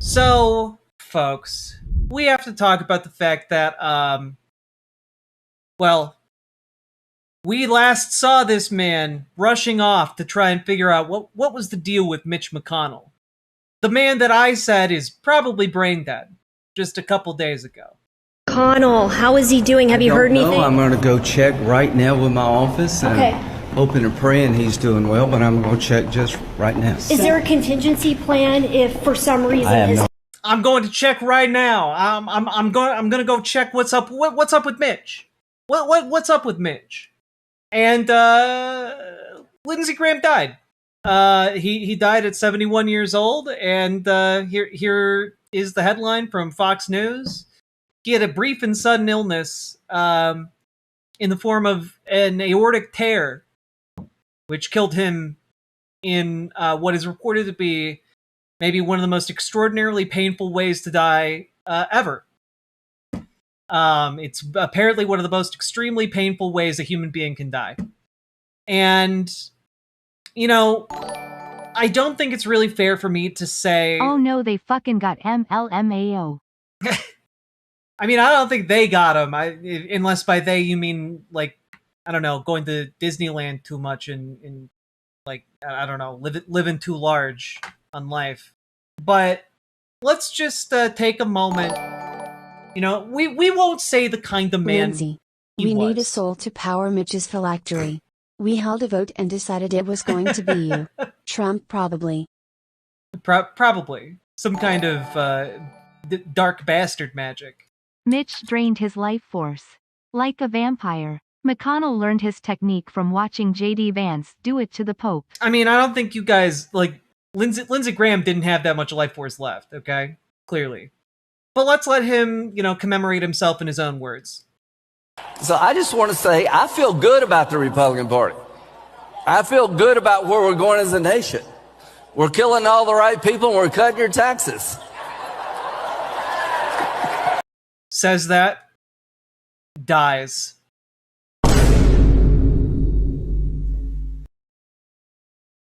So, folks, we have to talk about the fact that, well, we last saw this man rushing off to try and figure out what was the deal with Mitch McConnell. The man that I said is probably brain dead just a couple days ago. Connell, how is he doing? Have you heard anything? No, I'm going to go check right now with my office. Okay. Hoping and praying he's doing well, but I'm going to check just right now. Is there a contingency plan if for some reason I have no. I'm going to check right now. I'm going to go check what's up with Mitch. What's up with Mitch? And Lindsey Graham died. He died at 71 years old, and here is the headline from Fox News. He had a brief and sudden illness in the form of an aortic tear, which killed him in what is reported to be maybe one of the most extraordinarily painful ways to die ever. It's apparently one of the most extremely painful ways a human being can die. And, you know, I don't think it's really fair for me to say... Oh no, they fucking got MLMAO. I mean, I don't think they got him. Unless by they you mean, like, I don't know, going to Disneyland too much and like, I don't know, living too large on life. But let's just take a moment. You know, we won't say the kind of man Lindsey, he we was. need a soul to power Mitch's phylactery. We held a vote and decided it was going to be you. Trump probably. Probably. Some kind of dark bastard magic. Mitch drained his life force. Like a vampire, McConnell learned his technique from watching J.D. Vance do it to the Pope. I mean, I don't think you guys, like, Lindsey Graham didn't have that much life force left, okay? Clearly. But let's let him, commemorate himself in his own words. So I just want to say I feel good about the Republican Party. I feel good about where we're going as a nation. We're killing all the right people and we're cutting your taxes. Says that, dies.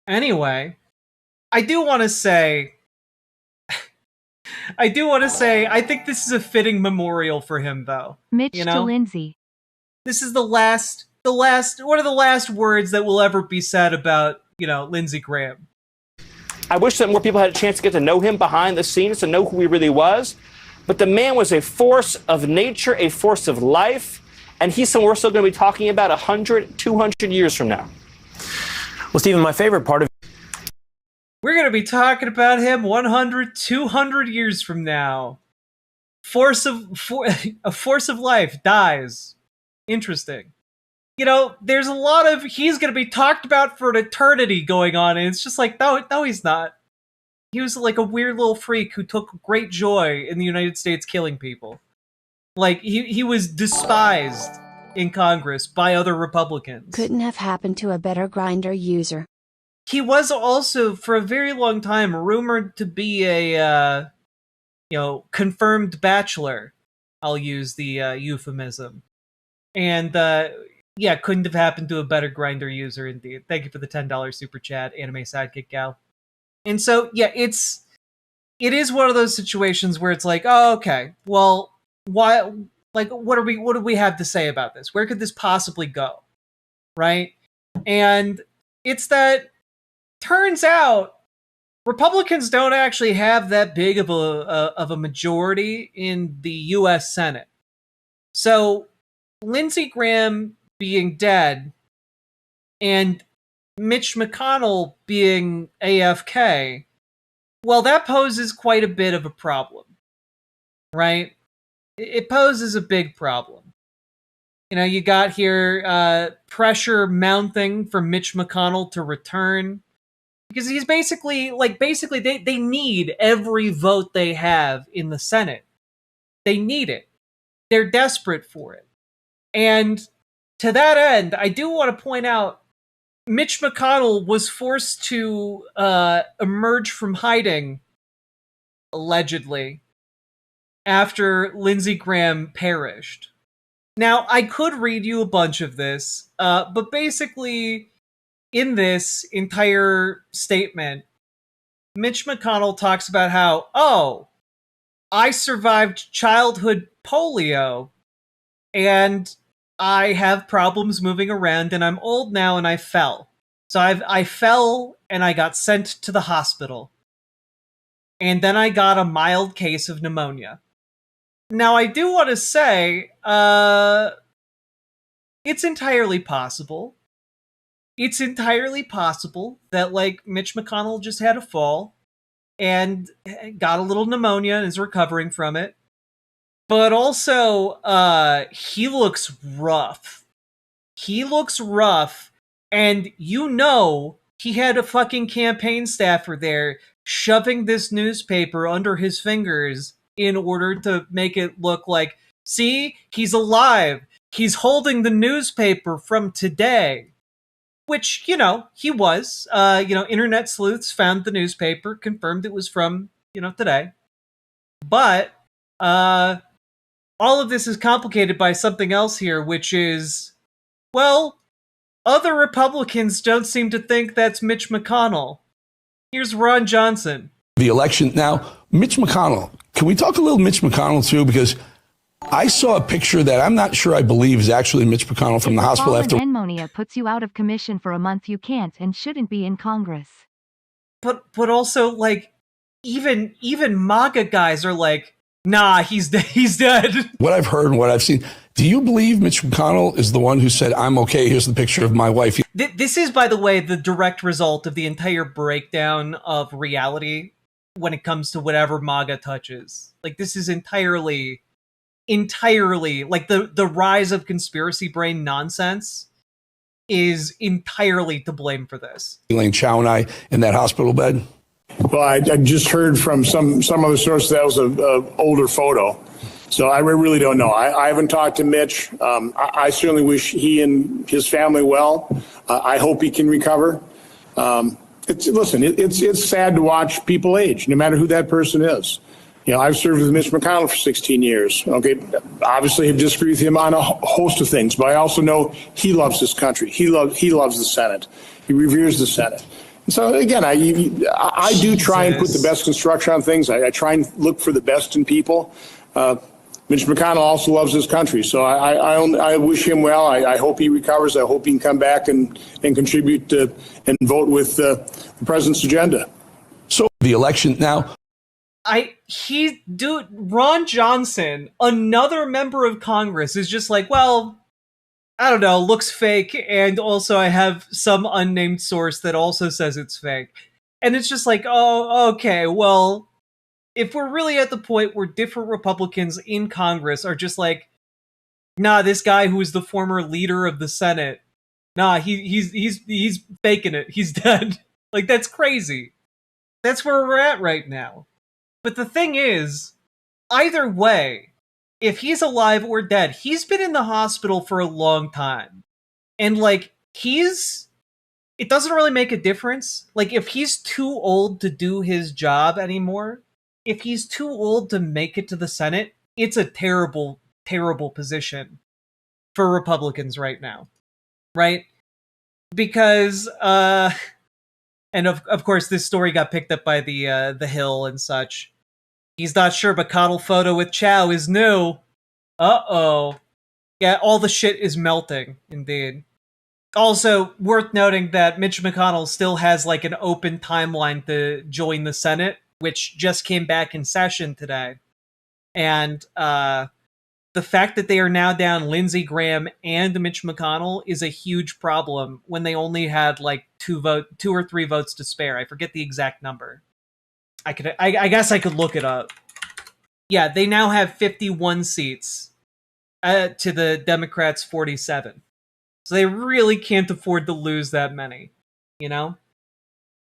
Anyway, I do want to say, I think this is a fitting memorial for him, though. Mitch to Lindsey. This is one of the last words that will ever be said about, Lindsey Graham. I wish that more people had a chance to get to know him behind the scenes, to know who he really was. But the man was a force of nature, a force of life, and he's someone we're still going to be talking about 100, 200 years from now. Well, Stephen, my favorite part of... We're going to be talking about him 100, 200 years from now. A force of life dies. Interesting. There's a lot of he's going to be talked about for an eternity going on, and it's just like, no, he's not. He was like a weird little freak who took great joy in the United States killing people. Like, he was despised in Congress by other Republicans. Couldn't have happened to a better Grindr user. He was also, for a very long time, rumored to be a, confirmed bachelor. I'll use the euphemism. And, couldn't have happened to a better Grindr user, indeed. Thank you for the $10 super chat, anime sidekick gal. And so, it is one of those situations where it's like, oh, okay, well, why, like, what do we have to say about this? Where could this possibly go? Right? And it's that, turns out, Republicans don't actually have that big of a majority in the U.S. Senate. So, Lindsey Graham being dead, and Mitch McConnell being AFK, well, that poses quite a bit of a problem, right? It poses a big problem. You got here pressure mounting for Mitch McConnell to return, because he's basically they need every vote they have in the Senate. They need it. They're desperate for it. And to that end, I do want to point out Mitch McConnell was forced to emerge from hiding, allegedly, after Lindsey Graham perished. Now, I could read you a bunch of this, but basically, in this entire statement, Mitch McConnell talks about how, oh, I survived childhood polio and I have problems moving around and I'm old now and I fell. So I fell and I got sent to the hospital. And then I got a mild case of pneumonia. Now, I do want to say, it's entirely possible. It's entirely possible that, like, Mitch McConnell just had a fall and got a little pneumonia and is recovering from it. But also, he looks rough. He looks rough, and you know he had a fucking campaign staffer there shoving this newspaper under his fingers in order to make it look like, see, he's alive. He's holding the newspaper from today. Which, you know, he was. Internet sleuths found the newspaper, confirmed it was from, today. But, all of this is complicated by something else here, which is, well, other Republicans don't seem to think that's Mitch McConnell. Here's Ron Johnson. The election. Now, Mitch McConnell. Can we talk a little Mitch McConnell, too? Because I saw a picture that I'm not sure I believe is actually Mitch McConnell from the hospital after. Pneumonia puts you out of commission for a month. You can't and shouldn't be in Congress. But also, like, even MAGA guys are like, nah, he's dead. What I've heard and what I've seen. Do you believe Mitch McConnell is the one who said, I'm okay, here's the picture of my wife? This is, by the way, the direct result of the entire breakdown of reality when it comes to whatever MAGA touches. Like, this is entirely, like, the rise of conspiracy brain nonsense is entirely to blame for this. Elaine Chao and I in that hospital bed. Well, I just heard from some other source that was an older photo. So I really don't know. I haven't talked to Mitch. I certainly wish he and his family well. I hope he can recover. It's sad to watch people age, no matter who that person is. You know, I've served with Mitch McConnell for 16 years. Okay, obviously I disagree with him on a host of things, but I also know he loves this country. He loves the Senate. He reveres the Senate. And so again, I do try and put the best construction on things. I try and look for the best in people. Mitch McConnell also loves his country, so I wish him well. I hope he recovers. I hope he can come back and contribute and vote with the president's agenda. So the election now. Ron Johnson, another member of Congress, is just like, well, I don't know, looks fake, and also I have some unnamed source that also says it's fake. And it's just like, oh, okay, well, if we're really at the point where different Republicans in Congress are just like, nah, this guy who is the former leader of the Senate, nah, he's faking it. He's dead. Like, that's crazy. That's where we're at right now. But the thing is, either way, if he's alive or dead, he's been in the hospital for a long time. And, like, it doesn't really make a difference. Like, if he's too old to do his job anymore, if he's too old to make it to the Senate, it's a terrible, terrible position for Republicans right now. Right? Because, and of course, this story got picked up by the Hill and such. He's not sure McConnell photo with Chow is new. Uh-oh. Yeah, all the shit is melting, indeed. Also, worth noting that Mitch McConnell still has, like, an open timeline to join the Senate, which just came back in session today. And the fact that they are now down Lindsey Graham and Mitch McConnell is a huge problem when they only had, like, 2 or 3 votes to spare. I forget the exact number. I guess I could look it up. Yeah, they now have 51 seats to the Democrats' 47. So they really can't afford to lose that many, you know?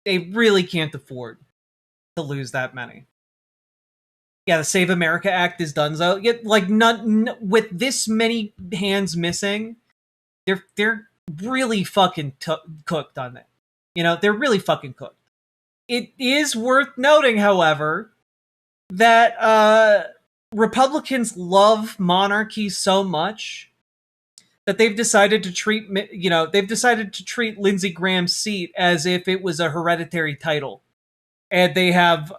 They really can't afford to lose that many. Yeah, the Save America Act is done, so yet, like, with this many hands missing, they're really fucking cooked on it. You know, they're really fucking cooked. It is worth noting, however, that Republicans love monarchy so much that they've decided to treat Lindsey Graham's seat as if it was a hereditary title. and they have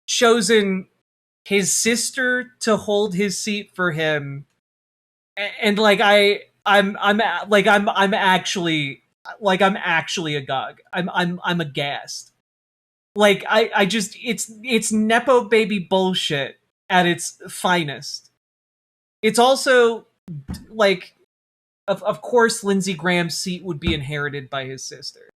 chosen his sister to hold his seat for him, and like I'm actually agog. I'm aghast. Like I just it's nepo baby bullshit at its finest. It's also like of course Lindsey Graham's seat would be inherited by his sister.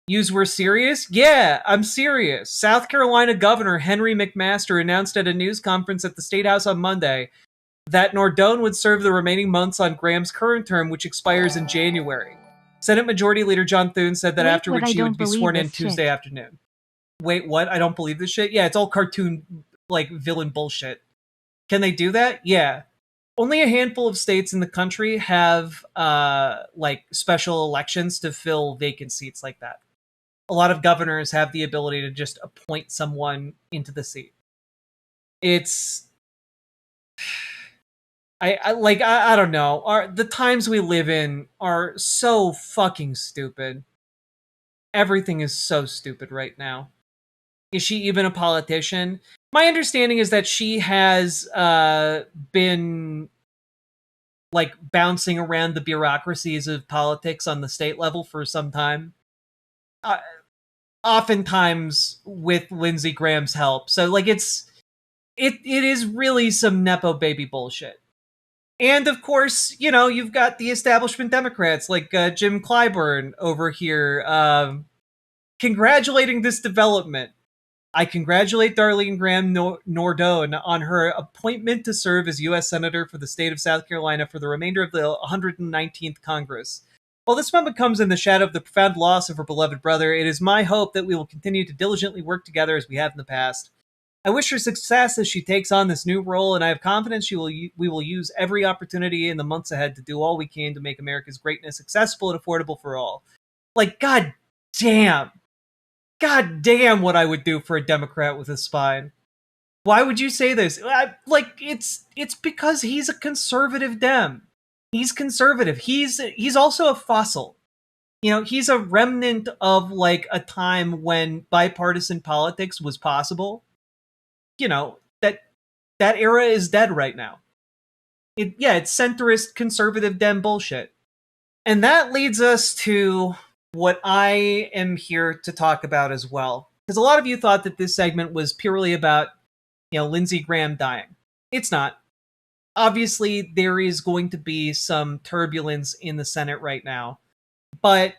Yous were serious? Yeah, I'm serious. South Carolina Governor Henry McMaster announced at a news conference at the State House on Monday that Nordone would serve the remaining months on Graham's current term, which expires in January. Senate Majority Leader John Thune said that Wait, afterwards she would be sworn in this Tuesday shit. afternoon. Wait, what? I don't believe this shit? Yeah, it's all cartoon, like, villain bullshit. Can they do that? Yeah. Only a handful of states in the country have, like, special elections to fill vacant seats like that. A lot of governors have the ability to just appoint someone into the seat. It's... I don't know. The times we live in are so fucking stupid. Everything is so stupid right now. Is she even a politician? My understanding is that she has been like bouncing around the bureaucracies of politics on the state level for some time. Oftentimes with Lindsey Graham's help. So like it is really some nepo baby bullshit. And of course, you know, you've got the establishment Democrats like Jim Clyburn over here congratulating this development. I congratulate Darlene Graham Nordone on her appointment to serve as U.S. Senator for the state of South Carolina for the remainder of the 119th Congress. While this moment comes in the shadow of the profound loss of her beloved brother, it is my hope that we will continue to diligently work together as we have in the past. I wish her success as she takes on this new role, and I have confidence we will use every opportunity in the months ahead to do all we can to make America's greatness accessible and affordable for all. Like, God damn what I would do for a Democrat with a spine. Why would you say this? It's because he's a conservative Dem. He's conservative. He's also a fossil. You know, he's a remnant of like a time when bipartisan politics was possible. You know, that era is dead right now. It's centrist conservative Dem bullshit. And that leads us to what I am here to talk about as well. Because a lot of you thought that this segment was purely about, you know, Lindsey Graham dying. It's not. Obviously, there is going to be some turbulence in the Senate right now. But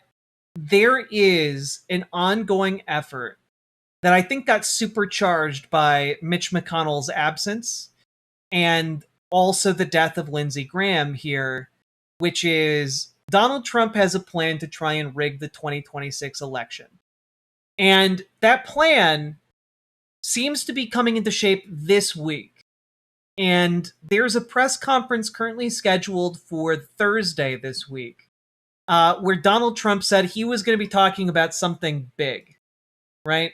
there is an ongoing effort that I think got supercharged by Mitch McConnell's absence and also the death of Lindsey Graham here, which is Donald Trump has a plan to try and rig the 2026 election. And that plan seems to be coming into shape this week. And there's a press conference currently scheduled for Thursday this week, where Donald Trump said he was going to be talking about something big, right?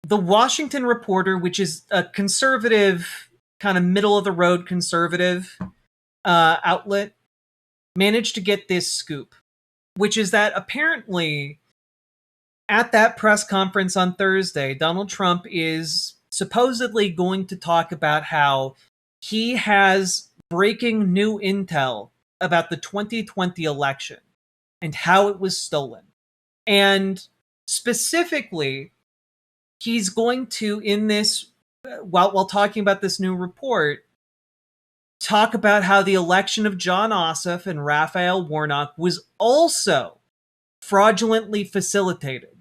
The Washington Reporter, which is a conservative, kind of middle-of-the-road conservative outlet, managed to get this scoop, which is that apparently at that press conference on Thursday, Donald Trump is supposedly going to talk about how he has breaking new intel about the 2020 election and how it was stolen. And specifically, he's going to, in this, while talking about this new report, talk about how the election of John Ossoff and Raphael Warnock was also fraudulently facilitated.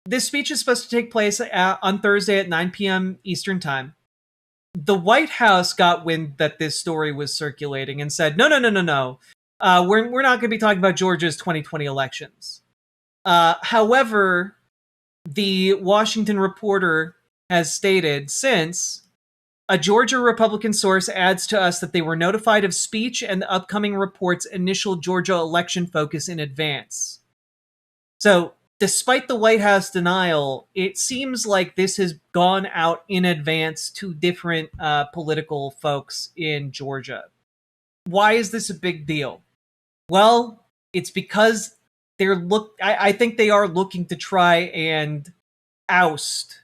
This speech is supposed to take place on Thursday at 9 p.m. Eastern Time. The White House got wind that this story was circulating and said, no. We're not going to be talking about Georgia's 2020 elections. However, the Washington Reporter has stated since a Georgia Republican source adds to us that they were notified of speech and the upcoming report's initial Georgia election focus in advance. So, despite the White House denial, it seems like this has gone out in advance to different political folks in Georgia. Why is this a big deal? Well, it's because I think they are looking to try and oust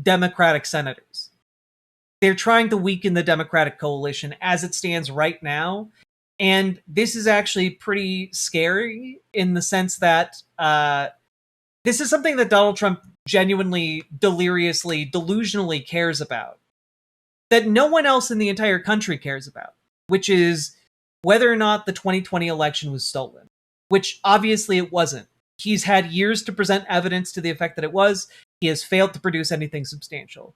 Democratic senators. They're trying to weaken the Democratic coalition as it stands right now. And this is actually pretty scary in the sense that this is something that Donald Trump genuinely, deliriously, delusionally cares about, that no one else in the entire country cares about, which is whether or not the 2020 election was stolen, which obviously it wasn't. He's had years to present evidence to the effect that it was. He has failed to produce anything substantial.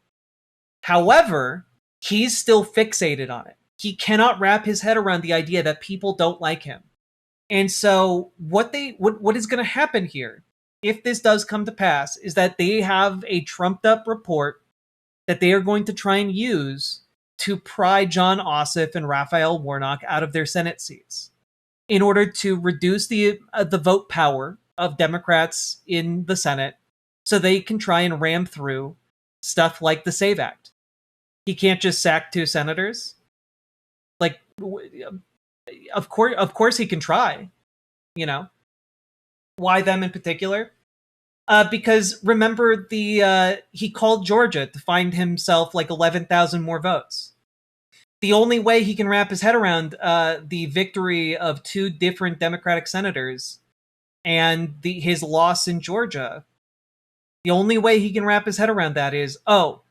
However, he's still fixated on it. He cannot wrap his head around the idea that people don't like him. And so what is going to happen here, if this does come to pass, is that they have a trumped up report that they are going to try and use to pry Jon Ossoff and Raphael Warnock out of their Senate seats in order to reduce the vote power of Democrats in the Senate so they can try and ram through stuff like the SAVE Act. He can't just sack 2 senators. Like, of course he can try, you know. Why them in particular? Because remember, he called Georgia to find himself like 11,000 more votes. The only way he can wrap his head around the victory of 2 different Democratic senators and his loss in Georgia, the only way he can wrap his head around that is, oh,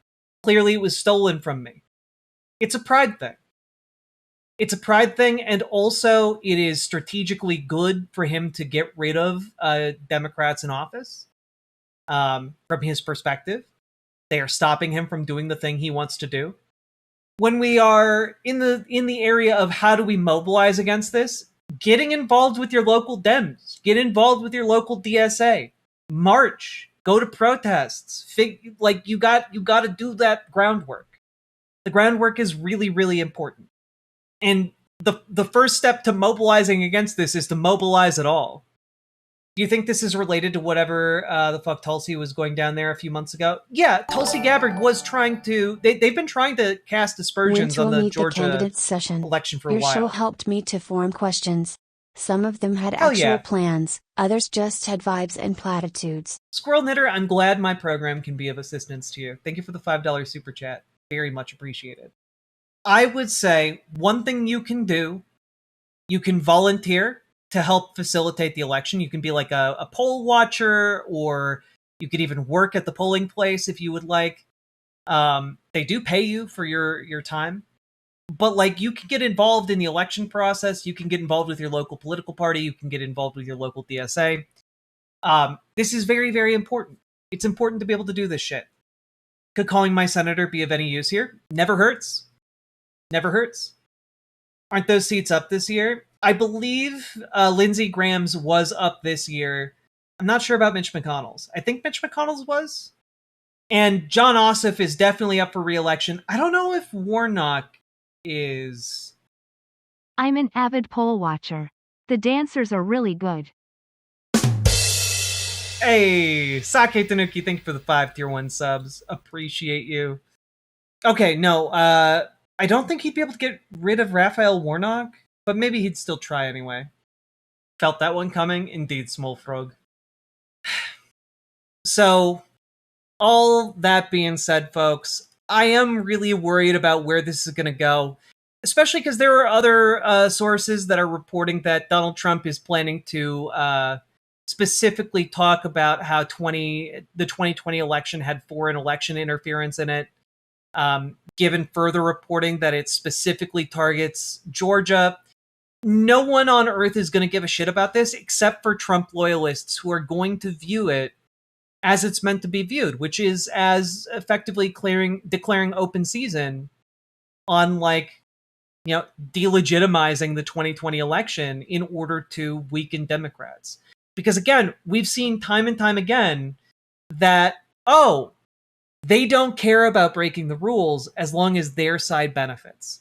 clearly it was stolen from me. It's a pride thing. It's a pride thing, and also it is strategically good for him to get rid of Democrats in office. From his perspective, they are stopping him from doing the thing he wants to do. When we are in the area of how do we mobilize against this, getting involved with your local Dems, get involved with your local DSA, march, go to protests, you got to do that groundwork. The groundwork is really, really important. And the first step to mobilizing against this is to mobilize at all. Do you think this is related to whatever the fuck Tulsi was going down there a few months ago? Yeah, Tulsi Gabbard was trying to... They've been trying to cast aspersions on the Georgia election for a while. Your show helped me to form questions. Some of them had actual plans, others just had vibes and platitudes. Squirrel Knitter, I'm glad my program can be of assistance to you. Thank you for the $5 super chat. Very much appreciated. I would say one thing you can do, you can volunteer to help facilitate the election. You can be like a poll watcher, or you could even work at the polling place if you would like. They do pay you for your time. But like, you can get involved in the election process. You can get involved with your local political party. You can get involved with your local DSA. This is very, very important. It's important to be able to do this shit. Could calling my senator be of any use here? Never hurts. Never hurts. Aren't those seats up this year? I believe Lindsey Graham's was up this year. I'm not sure about Mitch McConnell's. I think Mitch McConnell's was. And Jon Ossoff is definitely up for re-election. I don't know if Warnock is. I'm an avid poll watcher. The dancers are really good. Hey, Sake Tanuki, thank you for the 5 tier 1 subs. Appreciate you. Okay, no, I don't think he'd be able to get rid of Raphael Warnock, but maybe he'd still try anyway. Felt that one coming? Indeed, Small Frog. So, all that being said, folks, I am really worried about where this is going to go, especially because there are other sources that are reporting that Donald Trump is planning to specifically talk about how the 2020 election had foreign election interference in it. Given further reporting that it specifically targets Georgia, no one on earth is going to give a shit about this except for Trump loyalists who are going to view it as it's meant to be viewed, which is as effectively declaring open season on, like, you know, delegitimizing the 2020 election in order to weaken Democrats. Because again, we've seen time and time again that, oh, they don't care about breaking the rules as long as their side benefits.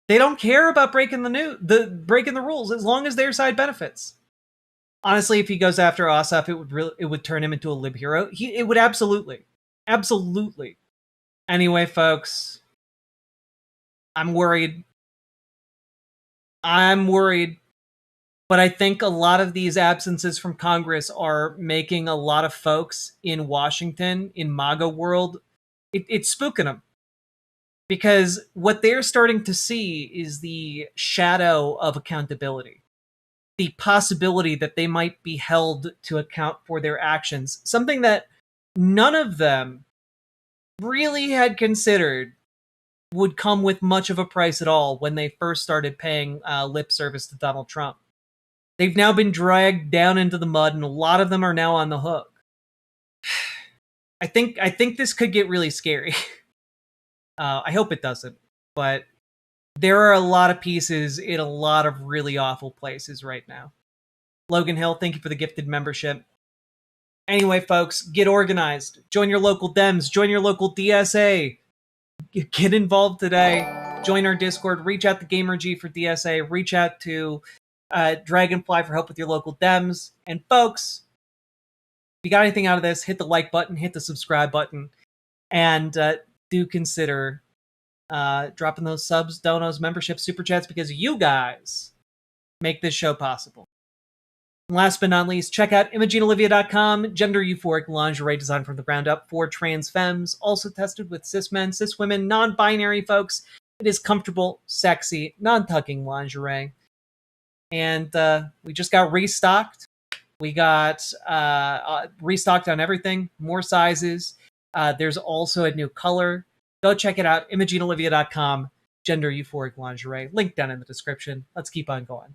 They don't care about breaking the rules as long as their side benefits. Honestly, if he goes after Ossoff, it would turn him into a lib hero. It would absolutely. Anyway, folks, I'm worried. But I think a lot of these absences from Congress are making a lot of folks in Washington, in MAGA world, it's spooking them. Because what they're starting to see is the shadow of accountability. The possibility that they might be held to account for their actions. Something that none of them really had considered would come with much of a price at all when they first started paying lip service to Donald Trump. They've now been dragged down into the mud, and a lot of them are now on the hook. I think this could get really scary. I hope it doesn't, but there are a lot of pieces in a lot of really awful places right now. Logan Hill, thank you for the gifted membership. Anyway, folks, get organized. Join your local Dems. Join your local DSA. Get involved today. Join our Discord. Reach out to GamerG for DSA. Reach out to Dragonfly for help with your local Dems. And folks, if you got anything out of this, hit the like button, hit the subscribe button, and do consider dropping those subs, donos, memberships, super chats, because you guys make this show possible. And last but not least, check out ImogeneOlivia.com, gender euphoric lingerie designed from the ground up for trans femmes, also tested with cis men, cis women, non-binary folks. It is comfortable, sexy, non-tucking lingerie. And we just got restocked. We got restocked on everything, more sizes. There's also a new color. Go check it out, ImogeneOlivia.com, gender euphoric lingerie. Link down in the description. Let's keep on going.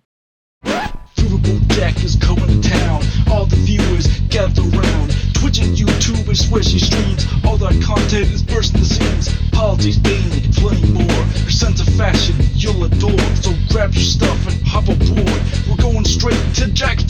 Riverboat Jack is coming to town. All the viewers gather round. Twitch and YouTube is where she streams. All that content is bursting the scenes. Politics, dating, plenty more. Her sense of fashion you'll adore. So grab your stuff and hop aboard. We're going straight to Jack's